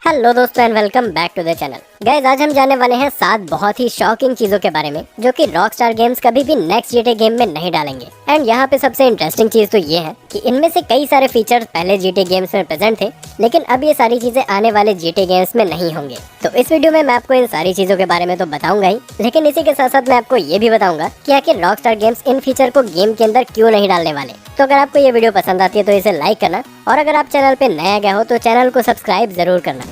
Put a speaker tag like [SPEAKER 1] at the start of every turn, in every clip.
[SPEAKER 1] Hello दोस्तों and welcome back to the channel. Guys, आज हम जानने वाले हैं 7 बहुत ही शॉकिंग चीजों के बारे में जो कि रॉकस्टार गेम्स कभी भी नेक्स्ट जीटीए गेम में नहीं डालेंगे। एंड यहाँ पे सबसे इंटरेस्टिंग चीज तो ये है कि इनमें से कई सारे फीचर्स पहले जीटीए गेम्स में प्रेजेंट थे, लेकिन अब ये सारी चीजें आने वाले जीटीए गेम्स में नहीं होंगे। तो इस वीडियो में मैं आपको इन सारी चीजों के बारे में तो बताऊंगा ही, लेकिन इसी के साथ साथ मैं आपको ये भी बताऊंगा कि आखिर रॉकस्टार गेम्स इन फीचर को गेम के अंदर क्यों नहीं डालने वाले। तो अगर आपको ये वीडियो पसंद आती है तो इसे लाइक करना, और अगर आप चैनल पे नया गए हो तो चैनल को सब्सक्राइब जरूर करना।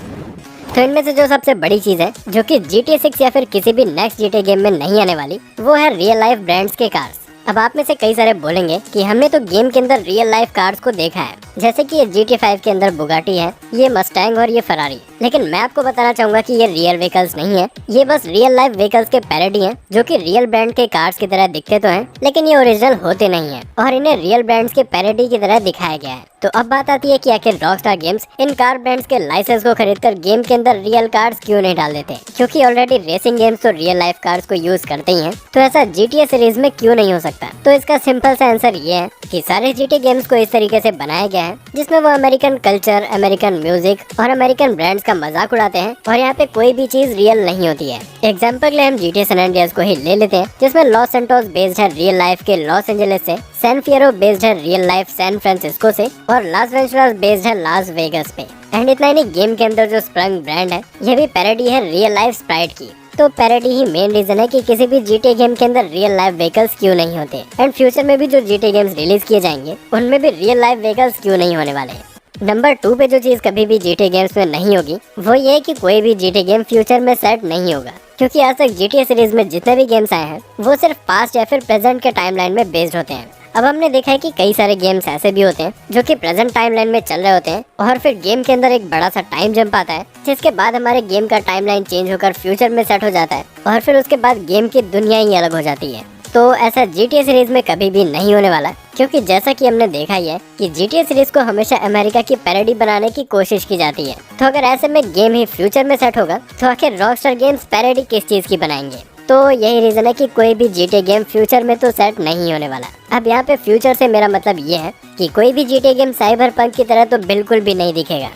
[SPEAKER 1] तो इनमें से जो सबसे बड़ी चीज है जो कि GTA 6 या फिर किसी भी नेक्स्ट GTA गेम में नहीं आने वाली, वो है रियल लाइफ ब्रांड्स के कार्स। अब आप में से कई सारे बोलेंगे कि हमने तो गेम के अंदर रियल लाइफ कार्स को देखा है, जैसे कि ये GTA 5 के अंदर बुगाटी है, ये मस्टैंग और ये फरारी। लेकिन मैं आपको बताना चाहूंगा कि ये रियल व्हीकल्स नहीं है, ये बस रियल लाइफ व्हीकल्स के पैरोडी हैं, जो कि रियल ब्रांड के कार्स की तरह दिखते तो हैं, लेकिन ये ओरिजिनल होते नहीं हैं और इन्हें रियल ब्रांड्स के पैरोडी की तरह दिखाया गया है। तो अब बात आती है कि आखिर रॉकस्टार गेम्स इन कार ब्रांड्स के लाइसेंस को खरीदकर गेम के अंदर रियल कार्स क्यों नहीं डाल देते, क्योंकि ऑलरेडी रेसिंग गेम्स तो रियल लाइफ कार्स को यूज करते ही हैं, तो ऐसा GTA सीरीज में क्यों नहीं हो सकता। तो इसका सिंपल सा आंसर ये है कि सारे GTA गेम्स को इस तरीके से बनाया गया है जिसमें वो अमेरिकन कल्चर, अमेरिकन म्यूजिक और अमेरिकन ब्रांड्स का मजाक उड़ाते हैं, और यहाँ पे कोई भी चीज रियल नहीं होती है। एग्जाम्पल के लिए हम GTA सैन एंड्रियास को ही ले लेते हैं, जिसमें लॉस सैंटोस बेस्ड है रियल लाइफ के लॉस एंजलिस से, सैन फियरो बेस्ड है रियल लाइफ सैन फ्रांसिस्को से, और लास वेंचुरास बेस्ड है लास वेगस पे। एंड इतना ही नहीं, गेम के अंदर जो स्प्रंग ब्रांड है ये भी पैरोडी है रियल लाइफ स्प्राइट की। तो पैरोडी ही मेन रीजन है कि किसी भी GTA गेम के अंदर रियल लाइफ व्हीकल्स क्यों नहीं होते। एंड फ्यूचर में भी जो GTA गेम्स रिलीज किए जाएंगे उनमें भी रियल लाइफ व्हीकल्स क्यों नहीं होने वाले। नंबर 2 पे जो चीज कभी भी GTA गेम्स में नहीं होगी वो ये है कि कोई भी GTA गेम फ्यूचर में सेट नहीं होगा, क्योंकि आज तक GTA सीरीज में जितने भी गेम्स आए हैं वो सिर्फ पास्ट या फिर प्रेजेंट के टाइमलाइन में बेस्ड होते हैं। अब हमने देखा है कि कई सारे गेम्स ऐसे भी होते हैं जो कि प्रेजेंट टाइमलाइन में चल रहे होते हैं, और फिर गेम के अंदर एक बड़ा सा टाइम जंप आता है, जिसके बाद हमारे गेम का टाइमलाइन चेंज होकर फ्यूचर में सेट हो जाता है, और फिर उसके बाद गेम की दुनिया ही अलग हो जाती है। तो ऐसा GTA सीरीज में कभी भी नहीं होने वाला, क्योंकि जैसा कि हमने देखा ही है कि GTA सीरीज को हमेशा अमेरिका की पैरोडी बनाने की कोशिश की जाती है। तो अगर ऐसे में गेम ही फ्यूचर में सेट होगा तो आखिर रॉकस्टार गेम्स पैरोडी किस चीज की बनाएंगे। तो यही रीजन है कि कोई भी GTA गेम फ्यूचर में तो सेट नहीं होने वाला। अब यहाँ पे फ्यूचर से मेरा मतलब ये है कि कोई भी GTA गेम साइबर पंक की तरह तो बिल्कुल भी नहीं दिखेगा।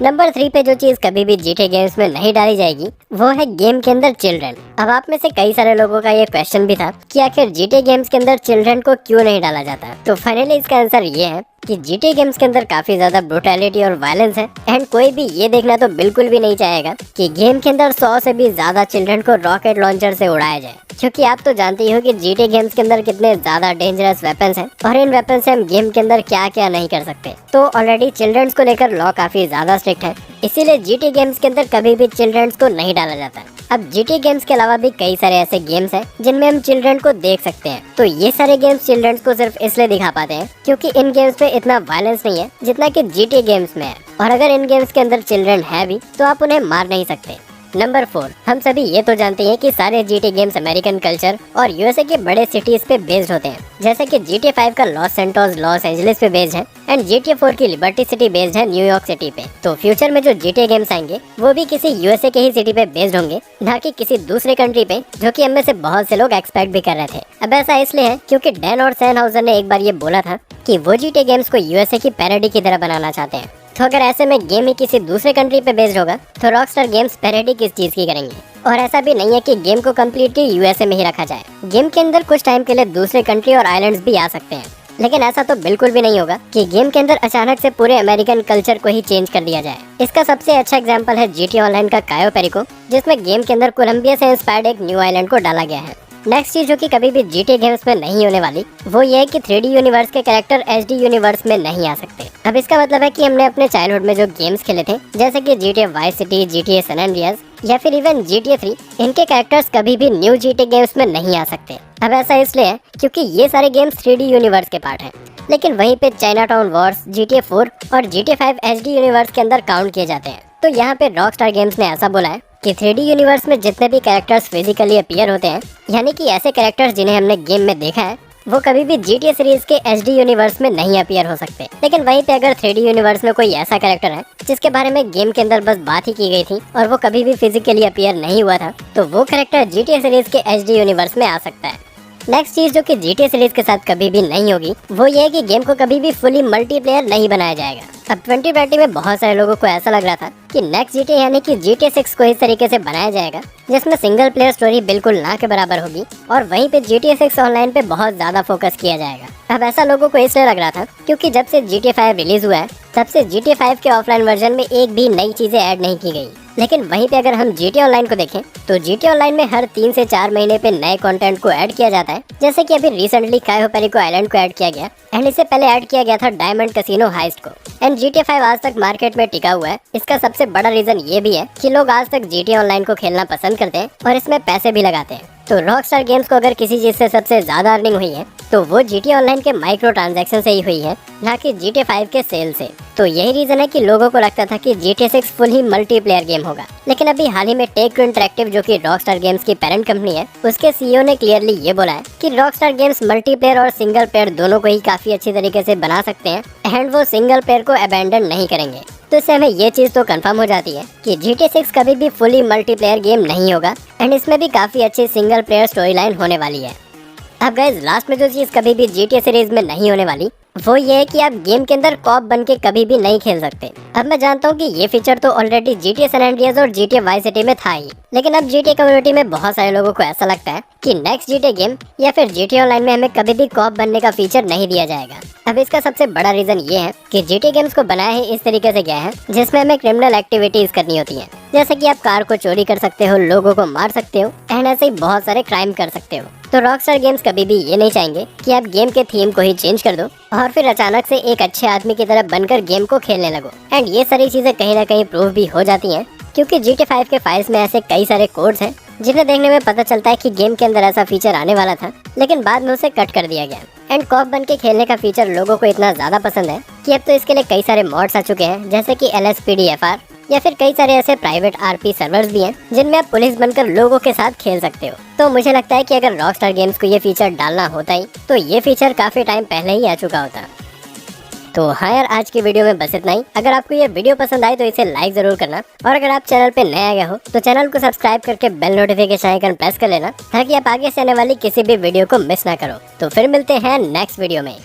[SPEAKER 1] नंबर 3 पे जो चीज कभी भी GTA गेम्स में नहीं डाली जाएगी वो है गेम के अंदर चिल्ड्रन। अब आप में से कई सारे लोगों का ये क्वेश्चन भी था कि आखिर GTA गेम्स के अंदर चिल्ड्रन को क्यों नहीं डाला जाता। तो फाइनली इसका आंसर ये है कि GTA गेम्स के अंदर काफी ज्यादा ब्रुटैलिटी और वायलेंस है, एंड कोई भी ये देखना तो बिल्कुल भी नहीं चाहेगा कि गेम के अंदर 100 से भी ज्यादा चिल्ड्रन को रॉकेट लॉन्चर से उड़ाया जाए, क्योंकि आप तो जानते ही हो कि GTA गेम्स के अंदर कितने ज्यादा डेंजरस वेपन्स हैं, और इन वेपन से हम गेम के अंदर क्या क्या नहीं कर सकते। तो ऑलरेडी चिल्ड्रंस को लेकर लॉ काफी ज्यादा स्ट्रिक्ट है, इसीलिए GTA गेम्स के अंदर कभी भी चिल्ड्रंस को नहीं डाला जाता। अब GTA गेम्स के अलावा भी कई सारे ऐसे गेम्स हैं जिनमें हम चिल्ड्रन को देख सकते हैं। तो ये सारे गेम्स चिल्ड्रंस को सिर्फ इसलिए दिखा पाते हैं क्योंकि इन गेम्स पे इतना वायलेंस नहीं है जितना कि GTA गेम्स में है, और अगर इन गेम्स के अंदर चिल्ड्रन है भी तो आप उन्हें मार नहीं सकते। नंबर 4, हम सभी ये तो जानते हैं कि सारे GTA गेम्स अमेरिकन कल्चर और USA के बड़े सिटीज पे बेस्ड होते हैं, जैसे कि GTA 5 का लॉस सैंटोस लॉस एंजलिस पे बेस्ड है, एंड GTA 4 की लिबर्टी सिटी बेस्ड है न्यूयॉर्क सिटी पे। तो फ्यूचर में जो GTA गेम्स आएंगे वो भी किसी USA के ही सिटी पे बेस्ड होंगे, ना कि किसी दूसरे कंट्री पे, जो कि हमें से बहुत से लोग एक्सपेक्ट भी कर रहे थे। अब ऐसा इसलिए है क्योंकि डैन और सैन हाउजर ने एक बार ये बोला था कि वो GTA गेम्स को USA की पैरोडी की तरह बनाना चाहते हैं। तो अगर ऐसे में गेम ही किसी दूसरे कंट्री पे बेस्ड होगा तो रॉकस्टार गेम्स पैरोडी किस चीज की करेंगे। और ऐसा भी नहीं है कि गेम को कम्प्लीटली USA में ही रखा जाए, गेम के अंदर कुछ टाइम के लिए दूसरे कंट्री और आइलैंड्स भी आ सकते हैं, लेकिन ऐसा तो बिल्कुल भी नहीं होगा कि गेम के अंदर अचानक से पूरे अमेरिकन कल्चर को ही चेंज कर दिया जाए। इसका सबसे अच्छा एग्जांपल है GTA ऑनलाइन का कायो पेरिको, जिसमें गेम के अंदर कोलंबिया से इंस्पायर्ड एक न्यू आइलैंड को डाला गया है। नेक्स्ट चीज जो कि कभी भी GTA गेम्स में नहीं होने वाली वो ये है कि 3D यूनिवर्स के कैरेक्टर HD यूनिवर्स में नहीं आ सकते। अब इसका मतलब है कि हमने अपने चाइल्डहुड में जो गेम्स खेले थे, जैसे कि GTA Vice City, GTA San Andreas या फिर इवन GTA 3, इनके कैरेक्टर्स कभी भी न्यू GTA गेम्स में नहीं आ सकते। अब ऐसा इसलिए है क्योंकि ये सारे गेम्स 3D यूनिवर्स के पार्ट हैं, लेकिन वहीं पे चाइनाटाउन वॉर्स, GTA 4 और GTA 5 HD यूनिवर्स के अंदर काउंट किए जाते हैं। तो यहाँ पे रॉकस्टार गेम्स ने ऐसा बोला है कि 3D यूनिवर्स में जितने भी कैरेक्टर्स फिजिकली अपीयर होते हैं, यानी कि ऐसे कैरेक्टर्स जिन्हें हमने गेम में देखा है, वो कभी भी GTA सीरीज के HD यूनिवर्स में नहीं अपीयर हो सकते। लेकिन वहीं पे अगर 3D यूनिवर्स में कोई ऐसा कैरेक्टर है जिसके बारे में गेम के अंदर बस बात ही की गई थी और वो कभी भी फिजिकली अपीयर नहीं हुआ था, तो वो कैरेक्टर GTA सीरीज के HD यूनिवर्स में आ सकता है। नेक्स्ट चीज जो कि GTA सीरीज के साथ कभी भी नहीं होगी वो ये है कि गेम को कभी भी फुली मल्टीप्लेयर नहीं बनाया जाएगा। अब 2020 में बहुत सारे लोगों को ऐसा लग रहा था कि नेक्स्ट GTA यानी कि GTA 6 को इस तरीके से बनाया जाएगा जिसमें सिंगल प्लेयर स्टोरी बिल्कुल ना के बराबर होगी और वहीं पे GTA 6 ऑनलाइन पे बहुत ज्यादा फोकस किया जाएगा। अब ऐसा लोगों को इसलिए लग रहा था क्योंकि जब से GTA 5 रिलीज हुआ है तब से GTA 5 के ऑफलाइन वर्जन में एक भी नई चीजें ऐड नहीं की गई। लेकिन वहीं पे अगर हम GTA ऑनलाइन को देखें तो GTA ऑनलाइन में हर 3 से 4 महीने पे नए कंटेंट को ऐड किया जाता है, जैसे कि अभी रिसेंटली कायो पेरिको आइलैंड को ऐड किया गया एंड इससे पहले ऐड किया गया था डायमंड कैसीनो हाइस्ट को। एंड GTA 5 आज तक मार्केट में टिका हुआ है। इसका सबसे बड़ा रीजन ये भी है कि लोग आज तक GTA ऑनलाइन को खेलना पसंद करते हैं और इसमें पैसे भी लगाते हैं। तो रॉकस्टार गेम्स को अगर किसी चीज से सबसे ज्यादा अर्निंग हुई है तो वो GTA ऑनलाइन के माइक्रो ट्रांजैक्शन से ही हुई है, ना कि GTA 5 के सेल से। तो यही रीजन है कि लोगों को लगता था कि GTA 6 फुल ही मल्टीप्लेयर गेम होगा। लेकिन अभी हाल ही में टेक-2 इंटरैक्टिव जो कि रॉकस्टार गेम्स की पेरेंट कंपनी है, उसके CEO ने क्लियरली ये बोला है कि रॉकस्टार गेम्स मल्टीप्लेयर और सिंगल प्लेयर दोनों को ही काफी अच्छी तरीके से बना सकते हैं एंड वो सिंगल प्लेयर को अबैंडन नहीं करेंगे। तो इससे हमें ये चीज तो कंफर्म हो जाती है कि GTA 6 कभी भी फुली मल्टीप्लेयर गेम नहीं होगा एंड इसमें भी काफी अच्छी सिंगल प्लेयर स्टोरी लाइन होने वाली है। अब गाइस लास्ट में जो चीज कभी भी GTA सीरीज में नहीं होने वाली वो ये है कि आप गेम के अंदर कॉप बन के कभी भी नहीं खेल सकते। अब मैं जानता हूँ कि ये फीचर तो ऑलरेडी GTA सैन एंड्रियास और GTA वाइस सिटी में था ही, लेकिन अब GTA कम्युनिटी में बहुत सारे लोगों को ऐसा लगता है कि नेक्स्ट GTA गेम या फिर GTA ऑनलाइन में हमें कभी भी कॉप बनने का फीचर नहीं दिया जाएगा। अब इसका सबसे बड़ा रीजन ये है कि GTA गेम्स को बनाया ही इस तरीके से गया है जिसमें हमें क्रिमिनल एक्टिविटीज करनी होती हैं, जैसे कि आप कार को चोरी कर सकते हो, लोगों को मार सकते हो एंड ऐसे ही बहुत सारे क्राइम कर सकते हो। तो रॉकस्टार गेम्स कभी भी ये नहीं चाहेंगे कि आप गेम के थीम को ही चेंज कर दो और फिर अचानक से एक अच्छे आदमी की तरह बनकर गेम को खेलने लगो। एंड ये सारी चीजें कहीं ना कहीं प्रूव भी हो जाती हैं क्योंकि GTA 5 के फाइल्स में ऐसे कई सारे कोड्स हैं जिन्हें देखने में पता चलता है कि गेम के अंदर ऐसा फीचर आने वाला था लेकिन बाद में उसे कट कर दिया गया। एंड कॉप बन के खेलने का फीचर लोगों को इतना ज्यादा पसंद है कि अब तो इसके लिए कई सारे मॉड्स आ चुके हैं, जैसे कि LSPDFR या फिर कई सारे ऐसे प्राइवेट RP सर्वर्स भी हैं जिनमें आप पुलिस बनकर लोगों के साथ खेल सकते हो। तो मुझे लगता है कि अगर रॉकस्टार गेम्स को ये फीचर डालना होता ही तो ये फीचर काफी टाइम पहले ही आ चुका होता। तो हाँ यार, आज की वीडियो में बस इतना ही। अगर आपको ये वीडियो पसंद आई तो इसे लाइक जरूर करना और अगर आप चैनल पे नए आ गए हो तो चैनल को सब्सक्राइब करके बेल नोटिफिकेशन आइकन प्रेस कर लेना ताकि आप आगे से आने वाली किसी भी वीडियो को मिस ना करो। तो फिर मिलते हैं नेक्स्ट वीडियो में।